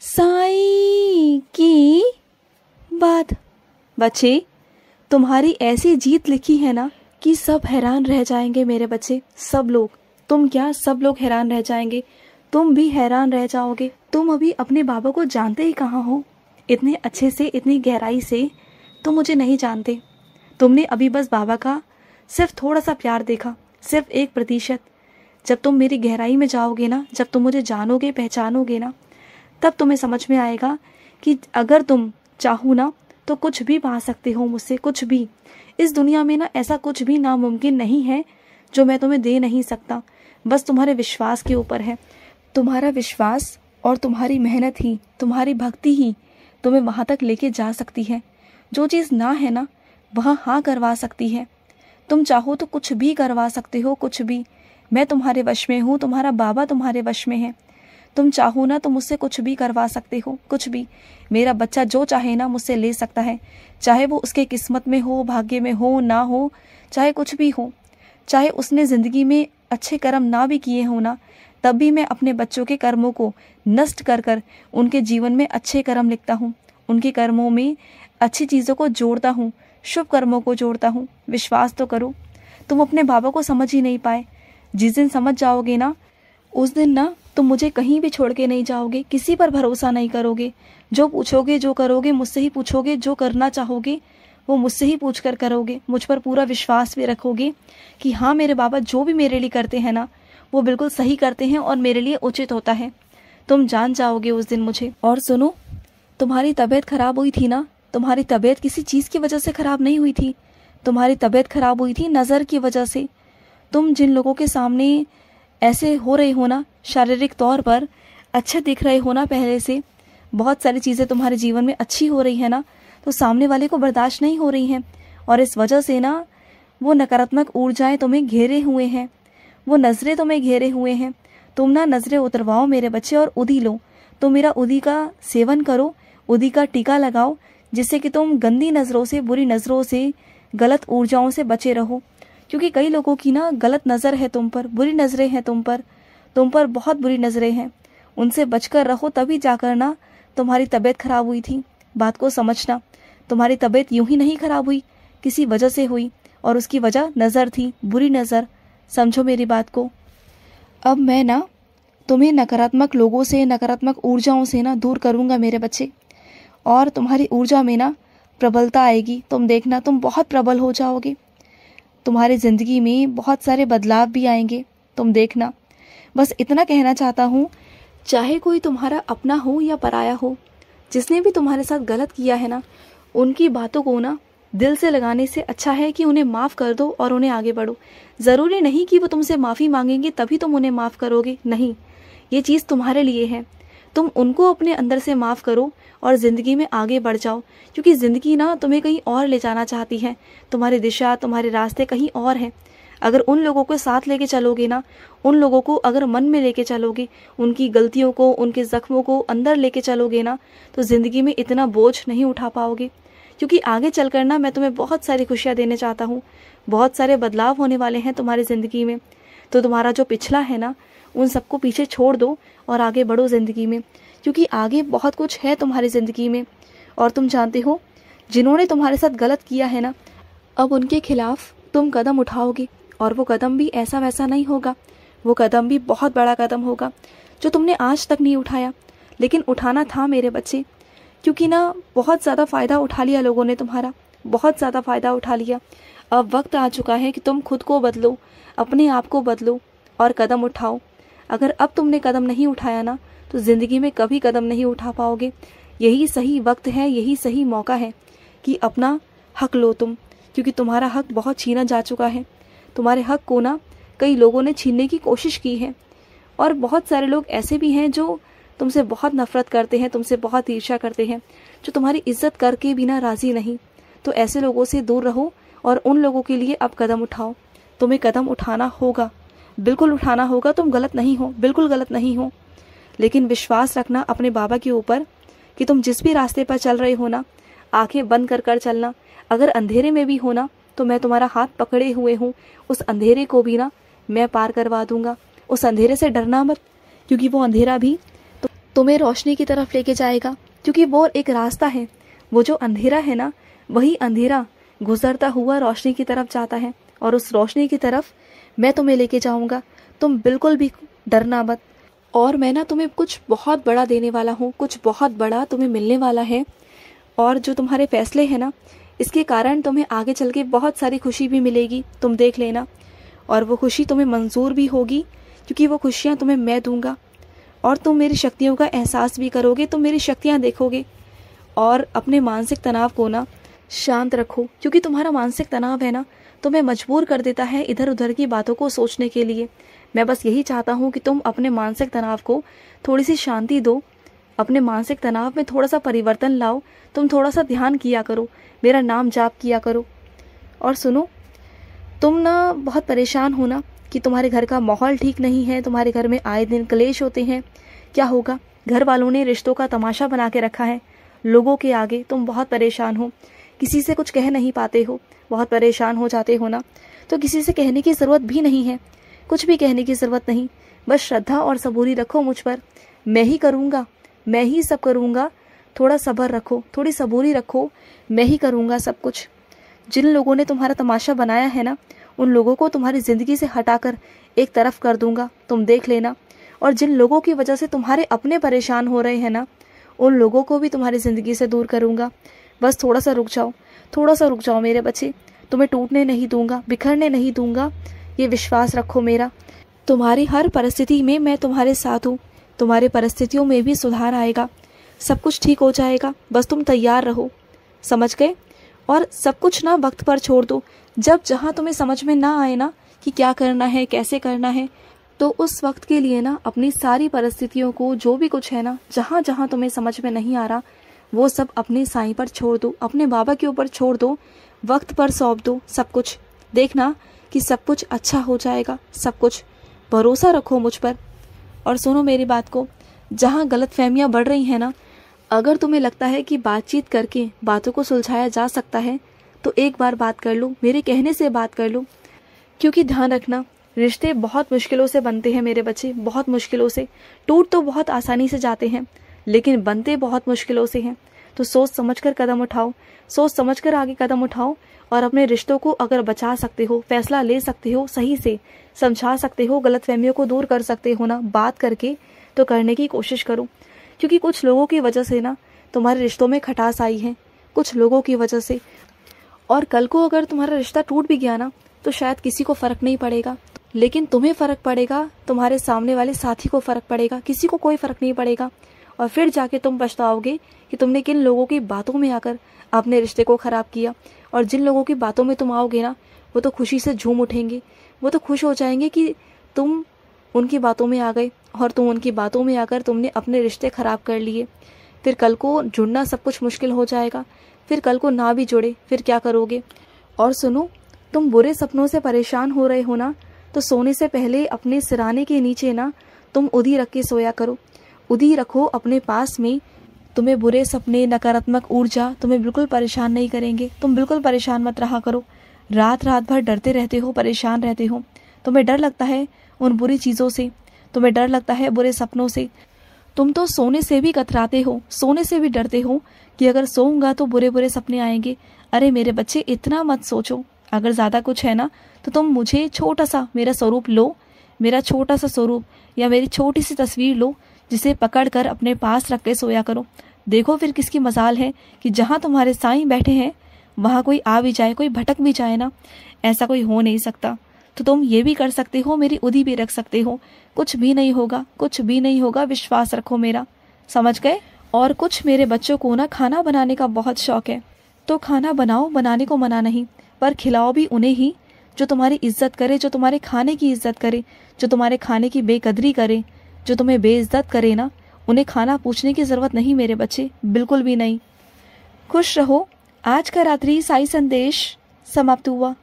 साईं की बात। बच्चे, तुम्हारी ऐसी जीत लिखी है ना कि सब हैरान रह जाएंगे मेरे बच्चे, सब लोग। तुम क्या, सब लोग हैरान रह जाएंगे। तुम भी हैरान रह जाओगे। तुम अभी अपने बाबा को जानते ही कहाँ हो। इतने अच्छे से, इतनी गहराई से तुम मुझे नहीं जानते। तुमने अभी बस बाबा का सिर्फ थोड़ा सा प्यार देखा, सिर्फ 1%। जब तुम मेरी गहराई में जाओगे ना, जब तुम मुझे जानोगे, पहचानोगे ना, तब तुम्हें समझ में आएगा कि अगर तुम चाहो ना तो कुछ भी पा सकते हो मुझसे, कुछ भी। इस दुनिया में ना ऐसा कुछ भी नामुमकिन नहीं है जो मैं तुम्हें दे नहीं सकता। बस तुम्हारे विश्वास के ऊपर है। तुम्हारा विश्वास और तुम्हारी मेहनत ही, तुम्हारी भक्ति ही तुम्हें वहाँ तक लेके जा सकती है। जो चीज़ ना है ना, वह हाँ करवा सकती है। तुम चाहो तो कुछ भी करवा सकते हो, कुछ भी। मैं तुम्हारे वश में हूँ, तुम्हारा बाबा तुम्हारे वश में है। तुम चाहो ना तो मुझसे कुछ भी करवा सकते हो, कुछ भी। मेरा बच्चा जो चाहे ना मुझसे ले सकता है, चाहे वो उसके किस्मत में हो, भाग्य में हो, ना हो, चाहे कुछ भी हो। चाहे उसने ज़िंदगी में अच्छे कर्म ना भी किए हो ना, तब भी मैं अपने बच्चों के कर्मों को नष्ट कर कर उनके जीवन में अच्छे कर्म लिखता हूँ। उनके कर्मों में अच्छी चीज़ों को जोड़ता हूँ, शुभ कर्मों को जोड़ता हूँ। विश्वास तो करो। तुम अपने बाबा को समझ ही नहीं पाए। जिस दिन समझ जाओगे ना, उस दिन ना तुम मुझे कहीं भी छोड़ के नहीं जाओगे, किसी पर भरोसा नहीं करोगे। जो पूछोगे, जो करोगे, मुझसे ही पूछोगे। जो करना चाहोगे वो मुझसे ही पूछ कर करोगे। मुझ पर पूरा विश्वास भी रखोगे कि हाँ, मेरे बाबा जो भी मेरे लिए करते हैं ना, वो बिल्कुल सही करते हैं और मेरे लिए उचित होता है। तुम जान जाओगे उस दिन मुझे। और सुनो, तुम्हारी तबीयत खराब हुई थी ना, तुम्हारी तबीयत किसी चीज़ की वजह से खराब नहीं हुई थी। तुम्हारी तबीयत खराब हुई थी नज़र की वजह से। तुम जिन लोगों के सामने ऐसे हो रहे हो ना, शारीरिक तौर पर अच्छे दिख रहे हो ना, पहले से बहुत सारी चीज़ें तुम्हारे जीवन में अच्छी हो रही है ना, तो सामने वाले को बर्दाश्त नहीं हो रही हैं। और इस वजह से ना वो नकारात्मक ऊर्जाएं तुम्हें घेरे हुए हैं, वो नज़रें तुम्हें घेरे हुए हैं। तुम ना नज़रें उतरवाओ मेरे बच्चे और उदी लो। तुम मेरा उदी का सेवन करो, उदी का टीका लगाओ, जिससे कि तुम गंदी नज़रों से, बुरी नज़रों से, गलत ऊर्जाओं से बचे रहो। क्योंकि कई लोगों की ना गलत नज़र है तुम पर, बुरी नज़रें हैं तुम पर बहुत बुरी नज़रें हैं। उनसे बचकर रहो, तभी जाकर ना तुम्हारी तबीयत खराब हुई थी। बात को समझना, तुम्हारी तबीयत यूं ही नहीं खराब हुई, किसी वजह से हुई, और उसकी वजह नज़र थी, बुरी नज़र। समझो मेरी बात को। अब मैं ना तुम्हें नकारात्मक लोगों से, नकारात्मक ऊर्जाओं से ना दूर करूँगा मेरे बच्चे, और तुम्हारी ऊर्जा में ना प्रबलता आएगी। तुम देखना, तुम बहुत प्रबल हो जाओगे। तुम्हारी ज़िंदगी में बहुत सारे बदलाव भी आएंगे, तुम देखना। बस इतना कहना चाहता हूँ, चाहे कोई तुम्हारा अपना हो या पराया हो, जिसने भी तुम्हारे साथ गलत किया है ना, उनकी बातों को ना दिल से लगाने से अच्छा है कि उन्हें माफ़ कर दो और उन्हें आगे बढ़ो। ज़रूरी नहीं कि वो तुमसे माफ़ी मांगेंगे तभी तुम उन्हें माफ़ करोगे, नहीं। ये चीज़ तुम्हारे लिए है। तुम उनको अपने अंदर से माफ़ करो और ज़िंदगी में आगे बढ़ जाओ, क्योंकि ज़िंदगी ना तुम्हें कहीं और ले जाना चाहती है। तुम्हारी दिशा, तुम्हारे रास्ते कहीं और हैं। अगर उन लोगों को साथ लेके चलोगे ना, उन लोगों को अगर मन में लेके चलोगे, उनकी गलतियों को, उनके ज़ख्मों को अंदर लेके चलोगे ना, तो ज़िंदगी में इतना बोझ नहीं उठा पाओगे। क्योंकि आगे चलकर ना मैं तुम्हें बहुत सारी खुशियाँ देने चाहता हूँ, बहुत सारे बदलाव होने वाले हैं तुम्हारी ज़िंदगी में। तो तुम्हारा जो पिछला है ना, उन सबको पीछे छोड़ दो और आगे बढ़ो ज़िंदगी में, क्योंकि आगे बहुत कुछ है तुम्हारी ज़िंदगी में। और तुम जानते हो, जिन्होंने तुम्हारे साथ गलत किया है ना, अब उनके खिलाफ तुम कदम उठाओगे, और वो कदम भी ऐसा वैसा नहीं होगा। वो कदम भी बहुत बड़ा कदम होगा जो तुमने आज तक नहीं उठाया, लेकिन उठाना था मेरे बच्चे। क्योंकि ना बहुत ज़्यादा फ़ायदा उठा लिया लोगों ने तुम्हारा, बहुत ज़्यादा फ़ायदा उठा लिया। अब वक्त आ चुका है कि तुम खुद को बदलो, अपने आप को बदलो और कदम उठाओ। अगर अब तुमने कदम नहीं उठाया ना, तो ज़िंदगी में कभी कदम नहीं उठा पाओगे। यही सही वक्त है, यही सही मौका है कि अपना हक लो तुम, क्योंकि तुम्हारा हक बहुत छीना जा चुका है। तुम्हारे हक को ना कई लोगों ने छीनने की कोशिश की है, और बहुत सारे लोग ऐसे भी हैं जो तुमसे बहुत नफरत करते हैं, तुमसे बहुत ईर्ष्या करते हैं, जो तुम्हारी इज्जत करके भी ना राज़ी नहीं। तो ऐसे लोगों से दूर रहो और उन लोगों के लिए अब कदम उठाओ। तुम्हें कदम उठाना होगा, बिल्कुल उठाना होगा। तुम गलत नहीं हो, बिल्कुल गलत नहीं हो। लेकिन विश्वास रखना अपने बाबा के ऊपर कि तुम जिस भी रास्ते पर चल रहे हो ना, आंखें बंद कर कर चलना। अगर अंधेरे में भी हो ना, तो मैं तुम्हारा हाथ पकड़े हुए हूँ। उस अंधेरे को भी ना मैं पार करवा दूंगा। उस अंधेरे से डरना मत, क्योंकि वो अंधेरा भी तुम्हें रोशनी की तरफ लेके जाएगा, क्योंकि वो एक रास्ता है। वो जो अंधेरा है ना, वही अंधेरा गुजरता हुआ रोशनी की तरफ जाता है, और उस रोशनी की तरफ मैं तुम्हें लेके जाऊंगा। तुम बिल्कुल भी डरना मत। और मैं ना तुम्हें कुछ बहुत बड़ा देने वाला हूँ, कुछ बहुत बड़ा तुम्हें मिलने वाला है। और जो तुम्हारे फैसले हैं ना, इसके कारण तुम्हें आगे चल के बहुत सारी खुशी भी मिलेगी, तुम देख लेना। और वो खुशी तुम्हें मंजूर भी होगी, क्योंकि वो खुशियाँ तुम्हें मैं दूंगा। और तुम मेरी शक्तियों का एहसास भी करोगे, तुम मेरी शक्तियाँ देखोगे। और अपने मानसिक तनाव को ना शांत रखो, क्योंकि तुम्हारा मानसिक तनाव है ना, तुम्हें मजबूर कर देता है इधर उधर की बातों को सोचने के लिए। मैं बस यही चाहता हूँ कि तुम अपने मानसिक तनाव को थोड़ी सी शांति दो, अपने मानसिक तनाव में थोड़ा सा परिवर्तन लाओ। तुम थोड़ा सा ध्यान किया करो, मेरा नाम जाप किया करो। और सुनो, तुम ना बहुत परेशान हो ना कि तुम्हारे घर का माहौल ठीक नहीं है, तुम्हारे घर में आए दिन क्लेश होते हैं। क्या होगा? घर वालों ने रिश्तों का तमाशा बना के रखा है लोगों के आगे। तुम बहुत परेशान हो, किसी से कुछ कह नहीं पाते हो, बहुत परेशान हो जाते हो ना। तो किसी से कहने की ज़रूरत भी नहीं है, कुछ भी कहने की ज़रूरत नहीं। बस श्रद्धा और सबूरी रखो मुझ पर। मैं ही करूँगा, मैं ही सब करूँगा। थोड़ा सब्र रखो, थोड़ी सबूरी रखो, मैं ही करूँगा सब कुछ। जिन लोगों ने तुम्हारा तमाशा बनाया है ना, उन लोगों को तुम्हारी ज़िंदगी से हटाकर एक तरफ कर दूंगा, तुम देख लेना। और जिन लोगों की वजह से तुम्हारे अपने परेशान हो रहे हैं ना, उन लोगों को भी तुम्हारी ज़िंदगी से दूर करूंगा। बस थोड़ा सा रुक जाओ, थोड़ा सा रुक जाओ मेरे बच्चे। तुम्हें टूटने नहीं दूंगा, बिखरने नहीं दूंगा, ये विश्वास रखो मेरा। तुम्हारी हर परिस्थिति में मैं तुम्हारे साथ हूँ। तुम्हारी परिस्थितियों में भी सुधार आएगा, सब कुछ ठीक हो जाएगा। बस तुम तैयार रहो, समझ गए? और सब कुछ ना वक्त पर छोड़ दो। जब जहाँ तुम्हें समझ में ना आए ना कि क्या करना है, कैसे करना है, तो उस वक्त के लिए ना अपनी सारी परिस्थितियों को, जो भी कुछ है ना, जहाँ जहाँ तुम्हें समझ में नहीं आ रहा, वो सब अपने साईं पर छोड़ दो, अपने बाबा के ऊपर छोड़ दो, वक्त पर सौंप दो सब कुछ। देखना कि सब कुछ अच्छा हो जाएगा, सब कुछ। भरोसा रखो मुझ पर। और सुनो मेरी बात को, जहाँ गलतफहमियाँ बढ़ रही हैं ना, अगर तुम्हें लगता है कि बातचीत करके बातों को सुलझाया जा सकता है, तो एक बार बात कर लो, मेरे कहने से बात कर लो। क्योंकि ध्यान रखना, रिश्ते बहुत मुश्किलों से बनते हैं मेरे बच्चे, बहुत मुश्किलों से। टूट तो बहुत आसानी से जाते हैं, लेकिन बनते बहुत मुश्किलों से हैं। तो सोच समझकर कदम उठाओ, सोच समझकर आगे कदम उठाओ। और अपने रिश्तों को अगर बचा सकते हो, फैसला ले सकते हो, सही से समझा सकते हो, गलतफहमियों को दूर कर सकते हो ना बात करके, तो करने की कोशिश करो। क्योंकि कुछ लोगों की वजह से ना तुम्हारे रिश्तों में खटास आई है, कुछ लोगों की वजह से। और कल को अगर तुम्हारा रिश्ता टूट भी गया ना, तो शायद किसी को फर्क नहीं पड़ेगा, लेकिन तुम्हें फर्क पड़ेगा, तुम्हारे सामने वाले साथी को फर्क पड़ेगा, किसी को कोई फर्क नहीं पड़ेगा। और फिर जाके तुम पछताओगे कि तुमने किन लोगों की बातों में आकर अपने रिश्ते को खराब किया। और जिन लोगों की बातों में तुम आओगे ना, वो तो खुशी से झूम उठेंगे, वो तो खुश हो जाएंगे कि तुम उनकी बातों में आ गए, और तुम उनकी बातों में आकर तुमने अपने रिश्ते खराब कर लिए। फिर कल को जुड़ना सब कुछ मुश्किल हो जाएगा। फिर कल को ना भी जुड़े, फिर क्या करोगे? और सुनो, तुम बुरे सपनों से परेशान हो रहे हो ना, तो सोने से पहले अपने सिराने के नीचे ना तुम उदी रख के सोया करो। उदी रखो अपने पास में। तुम्हें बुरे सपने, नकारात्मक ऊर्जा तुम्हें बिल्कुल परेशान नहीं करेंगे। तुम बिल्कुल परेशान मत रहा करो। रात रात भर डरते रहते हो, परेशान रहते हो। तुम्हें डर लगता है उन बुरी चीज़ों से, तुम्हें डर लगता है बुरे सपनों से। तुम तो सोने से भी कतराते हो, सोने से भी डरते हो कि अगर सोऊंगा तो बुरे बुरे सपने आएंगे। अरे मेरे बच्चे, इतना मत सोचो। अगर ज़्यादा कुछ है ना, तो तुम मुझे छोटा सा मेरा स्वरूप लो, मेरा छोटा सा स्वरूप या मेरी छोटी सी तस्वीर लो, जिसे पकड़ कर अपने पास रख के सोया करो। देखो फिर किसकी मजाल है कि जहाँ तुम्हारे साईं बैठे हैं वहाँ कोई आ भी जाए, कोई भटक भी जाए ना, ऐसा कोई हो नहीं सकता। तो तुम ये भी कर सकते हो, मेरी उदी भी रख सकते हो। कुछ भी नहीं होगा, कुछ भी नहीं होगा, विश्वास रखो मेरा, समझ गए? और कुछ मेरे बच्चों को ना खाना बनाने का बहुत शौक है, तो खाना बनाओ, बनाने को मना नहीं, पर खिलाओ भी उन्हें ही जो तुम्हारी इज्जत करे, जो तुम्हारे खाने की इज्जत करे, जो तुम्हारे खाने की बेकदरी करे, जो तुम्हें बेइज्जत करे ना, उन्हें खाना पूछने की ज़रूरत नहीं मेरे बच्चे, बिल्कुल भी नहीं। खुश रहो। आज का रात्रि साई संदेश समाप्त हुआ।